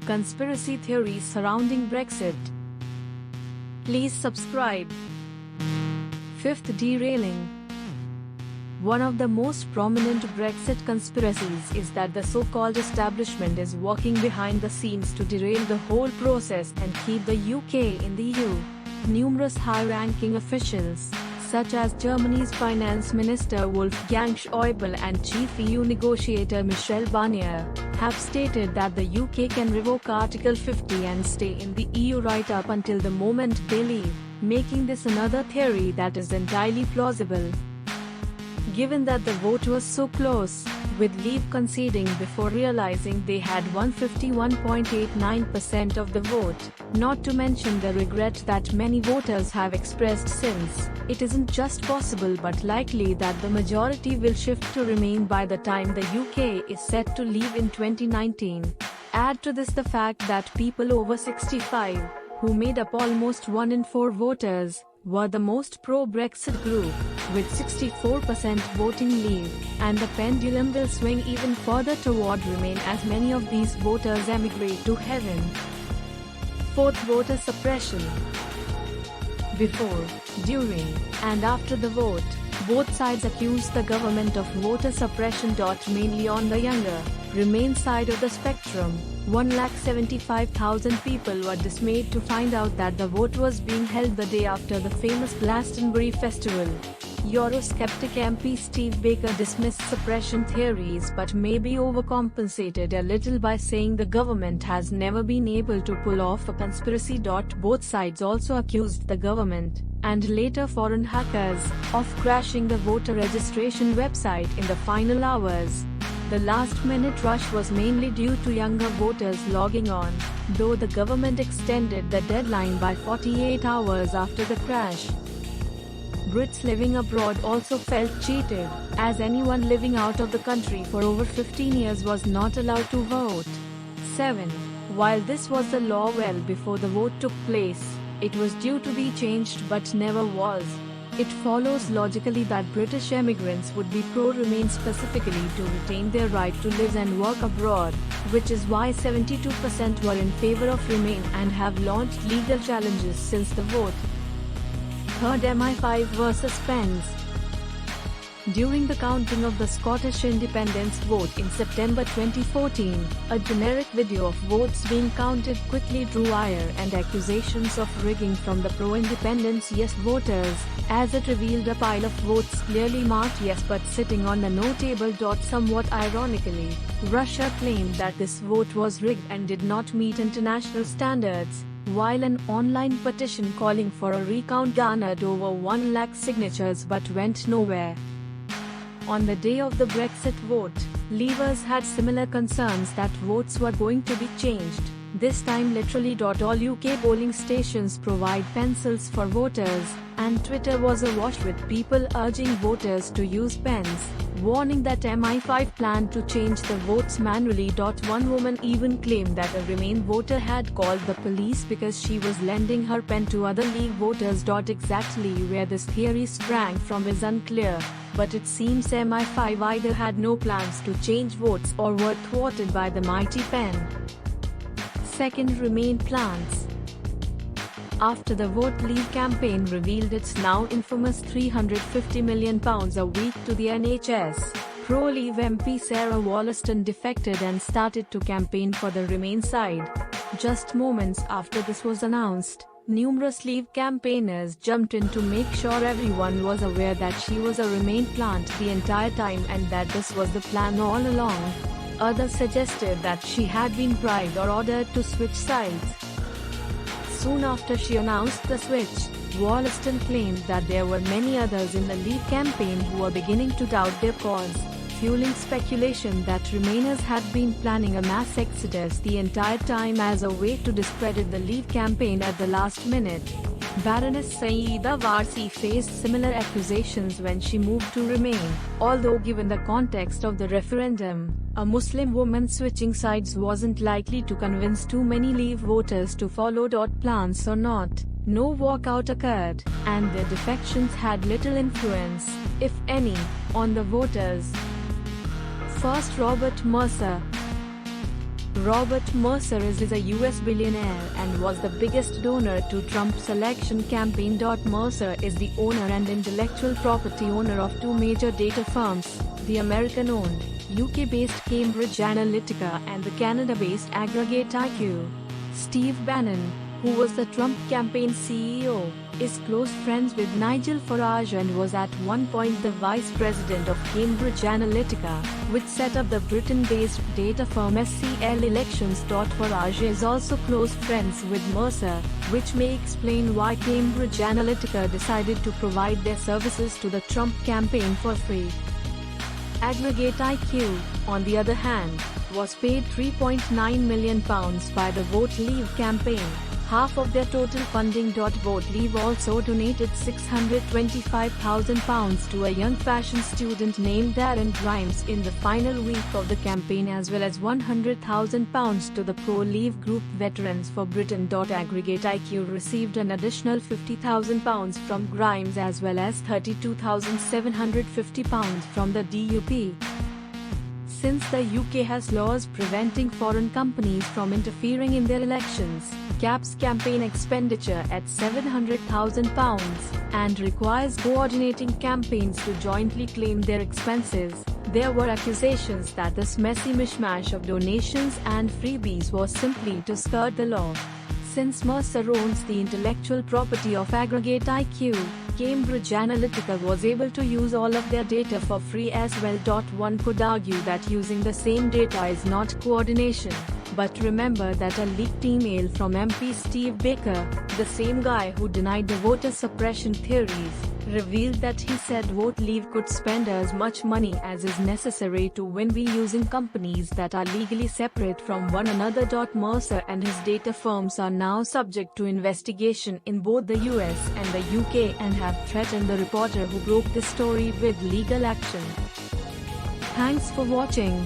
conspiracy theories surrounding Brexit. Please subscribe. 5th, derailing. One of the most prominent Brexit conspiracies is that the so-called establishment is working behind the scenes to derail the whole process and keep the UK in the EU. Numerous high-ranking officials, such as Germany's Finance Minister Wolfgang Schäuble and Chief EU Negotiator Michel Barnier, have stated that the UK can revoke Article 50 and stay in the EU right up until the moment they leave, making this another theory that is entirely plausible. Given that the vote was so close, with Leave conceding before realizing they had 151.89% of the vote, not to mention the regret that many voters have expressed since, it isn't just possible but likely that the majority will shift to Remain by the time the UK is set to leave in 2019. Add to this the fact that people over 65, who made up almost 1 in 4 voters, were the most pro-Brexit group, with 64% voting Leave, and the pendulum will swing even further toward Remain as many of these voters emigrate to heaven. 4th, voter suppression. Before, during, and after the vote, both sides accused the government of voter suppression. Mainly on the younger, Remain side of the spectrum, 175,000 people were dismayed to find out that the vote was being held the day after the famous Glastonbury festival. Eurosceptic MP Steve Baker dismissed suppression theories but maybe overcompensated a little by saying the government has never been able to pull off a conspiracy. Both sides also accused the government, and later foreign hackers, of crashing the voter registration website in the final hours. The last-minute rush was mainly due to younger voters logging on, though the government extended the deadline by 48 hours after the crash. Brits living abroad also felt cheated, as anyone living out of the country for over 15 years was not allowed to vote. 7. While this was the law well before the vote took place, it was due to be changed but never was. It follows logically that British emigrants would be pro-Remain specifically to retain their right to live and work abroad, which is why 72% were in favour of Remain and have launched legal challenges since the vote. 3rd, MI5 versus Pence. During the counting of the Scottish independence vote in September 2014, a generic video of votes being counted quickly drew ire and accusations of rigging from the pro-independence yes voters, as it revealed a pile of votes clearly marked yes but sitting on the no table. Somewhat ironically, Russia claimed that this vote was rigged and did not meet international standards, while an online petition calling for a recount garnered over 1 lakh signatures but went nowhere. On the day of the Brexit vote, Leavers had similar concerns that votes were going to be changed, this time literally. All UK polling stations provide pencils for voters, and Twitter was awash with people urging voters to use pens, warning that MI5 planned to change the votes manually. One woman even claimed that a Remain voter had called the police because she was lending her pen to other Leave voters. Exactly where this theory sprang from is unclear, but it seems MI5 either had no plans to change votes or were thwarted by the mighty pen. 2nd, Remain plans. After the Vote Leave campaign revealed its now infamous £350 million a week to the NHS, pro-Leave MP Sarah Wollaston defected and started to campaign for the Remain side. Just moments after this was announced, numerous Leave campaigners jumped in to make sure everyone was aware that she was a Remain plant the entire time and that this was the plan all along. Others suggested that she had been bribed or ordered to switch sides. Soon after she announced the switch, Wollaston claimed that there were many others in the Leave campaign who were beginning to doubt their cause, fueling speculation that Remainers had been planning a mass exodus the entire time as a way to discredit the Leave campaign at the last minute. Baroness Saeeda Warsi faced similar accusations when she moved to Remain, although given the context of the referendum, a Muslim woman switching sides wasn't likely to convince too many Leave voters to follow. Plans or not, no walkout occurred, and their defections had little influence, if any, on the voters. 1st, Robert Mercer. Robert Mercer is a US billionaire and was the biggest donor to Trump's election campaign. Mercer is the owner and intellectual property owner of two major data firms, the American-owned, UK-based Cambridge Analytica and the Canada-based Aggregate IQ. Steve Bannon, who was the Trump campaign CEO, is close friends with Nigel Farage and was at one point the vice president of Cambridge Analytica, which set up the Britain-based data firm SCL Elections. Farage is also close friends with Mercer, which may explain why Cambridge Analytica decided to provide their services to the Trump campaign for free. Aggregate IQ, on the other hand, was paid £3.9 million by the Vote Leave campaign, half of their total funding. Vote Leave also donated £625,000 to a young fashion student named Darren Grimes in the final week of the campaign, as well as £100,000 to the pro-Leave group Veterans for Britain. Aggregate IQ received an additional £50,000 from Grimes as well as £32,750 from the DUP. Since the UK has laws preventing foreign companies from interfering in their elections, caps campaign expenditure at £700,000, and requires coordinating campaigns to jointly claim their expenses, there were accusations that this messy mishmash of donations and freebies was simply to skirt the law. Since Mercer owns the intellectual property of Aggregate IQ, Cambridge Analytica was able to use all of their data for free as well. One could argue that using the same data is not coordination, but remember that a leaked email from MP Steve Baker, the same guy who denied the voter suppression theories, revealed that he said Vote Leave could spend as much money as is necessary to win using companies that are legally separate from one another. Mercer and his data firms are now subject to investigation in both the US and the UK and have threatened the reporter who broke the story with legal action. Thanks for watching.